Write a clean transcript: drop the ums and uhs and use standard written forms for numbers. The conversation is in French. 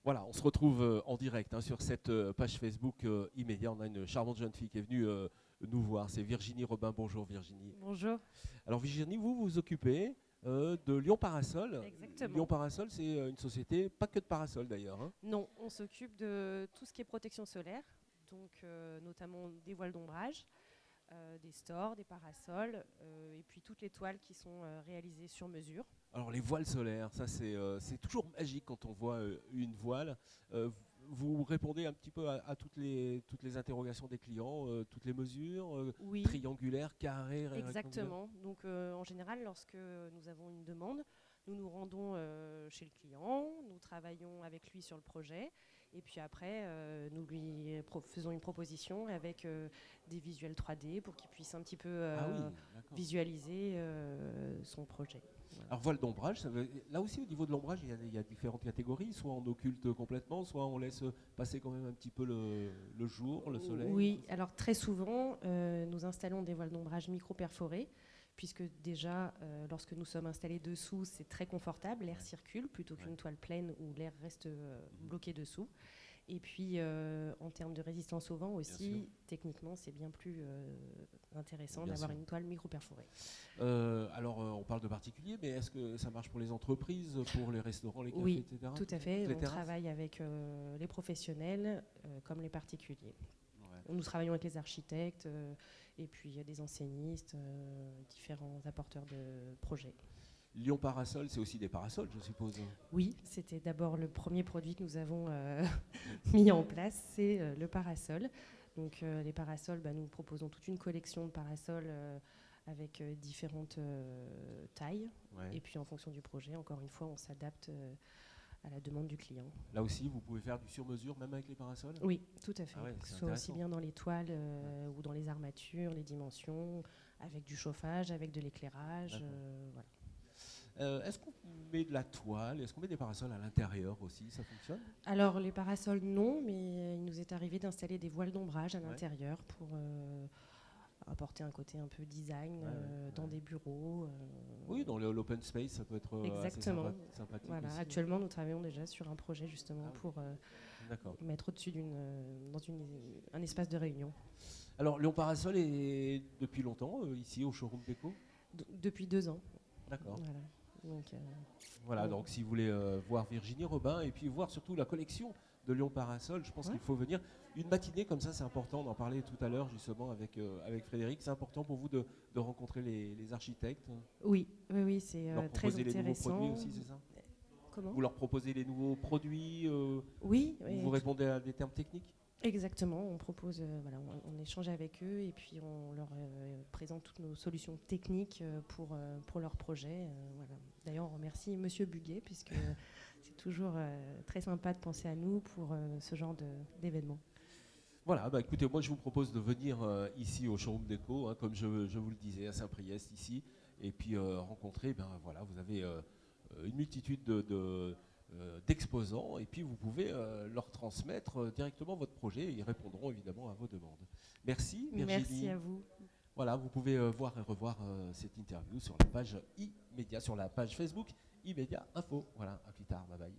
Voilà, on se retrouve en direct sur cette page Facebook immédiat. On a une charmante jeune fille qui est venue nous voir. C'est Virginie Robin. Bonjour Virginie. Bonjour. Alors Virginie, vous vous occupez de Lyon Parasol. Exactement. Lyon Parasol, c'est une société, pas que de parasol d'ailleurs. Non, on s'occupe de tout ce qui est protection solaire, donc notamment des voiles d'ombrage, des stores, des parasols, et puis toutes les toiles qui sont réalisées sur mesure. Alors les voiles solaires, ça c'est toujours magique quand on voit une voile. Vous répondez un petit peu à toutes les interrogations des clients, toutes les mesures, Oui, triangulaires, carrés, rectangulaires. exactement. Donc en général, lorsque nous avons une demande, nous nous rendons chez le client, nous travaillons avec lui sur le projet, et puis après, nous lui faisons une proposition avec des visuels 3D pour qu'il puisse un petit peu Ah oui, d'accord. visualiser son projet. Voilà. Alors voile d'ombrage, là aussi au niveau de l'ombrage, il y a différentes catégories. Soit on occulte complètement, soit on laisse passer quand même un petit peu le jour, le soleil. Oui, alors très souvent, nous installons des voiles d'ombrage micro-perforées, puisque déjà, lorsque nous sommes installés dessous, c'est très confortable, l'air circule, plutôt qu'une toile pleine où l'air reste bloqué dessous. Et puis, en termes de résistance au vent aussi, techniquement, c'est bien plus intéressant d'avoir une toile micro-perforée. Alors, on parle de particuliers, mais est-ce que ça marche pour les entreprises, pour les restaurants, les cafés, Oui, etc. tout à fait. Les On terrasses travaille avec les professionnels comme les particuliers. Ouais. Nous travaillons avec les architectes et puis des enseignistes, différents apporteurs de projets. Lyon Parasol, c'est aussi des parasols, je suppose. Oui, c'était d'abord le premier produit que nous avons mis en place, c'est le parasol. Donc les parasols, nous proposons toute une collection de parasols avec différentes tailles. Ouais. Et puis en fonction du projet, encore une fois, on s'adapte à la demande du client. Là aussi, vous pouvez faire du sur-mesure, même avec les parasols? Oui, tout à fait. Ah ouais, que ce soit aussi bien dans les toiles ou dans les armatures, les dimensions, avec du chauffage, avec de l'éclairage. Voilà. Est-ce qu'on met de la toile? Est-ce qu'on met des parasols à l'intérieur aussi? Ça fonctionne? Alors les parasols non, mais il nous est arrivé d'installer des voiles d'ombrage à l'intérieur pour apporter un côté un peu design dans des bureaux. Oui, dans l'open space, ça peut être exactement. assez sympathique. Voilà. Aussi. Actuellement, nous travaillons déjà sur un projet justement pour mettre au-dessus dans un espace de réunion. Alors Lyon Parasol est depuis longtemps ici au showroom déco? Depuis 2 ans. D'accord. Voilà. Donc si vous voulez voir Virginie Robin et puis voir surtout la collection de Lyon Parasol, je pense qu'il faut venir. Une matinée comme ça, c'est important d'en parler tout à l'heure justement avec Frédéric. C'est important pour vous de rencontrer les architectes? Oui, c'est très intéressant. Les nouveaux produits aussi, c'est ça? Comment? Vous leur proposez les nouveaux produits Oui. Vous répondez à des termes techniques? Exactement, on propose, on échange avec eux et puis on leur présente toutes nos solutions techniques pour leur projet. Voilà. D'ailleurs, on remercie Monsieur Buguet puisque c'est toujours très sympa de penser à nous pour ce genre d'événement. Voilà, écoutez, moi je vous propose de venir ici au showroom déco, comme je vous le disais, à Saint-Priest ici, et puis rencontrer, vous avez une multitude d'exposants et puis vous pouvez leur transmettre directement votre projet et ils répondront évidemment à vos demandes. Merci Virginie. Merci à vous. Voilà, vous pouvez voir et revoir cette interview sur la page immédiat, sur la page Facebook Immédiat Info. Voilà, à plus tard, bye bye.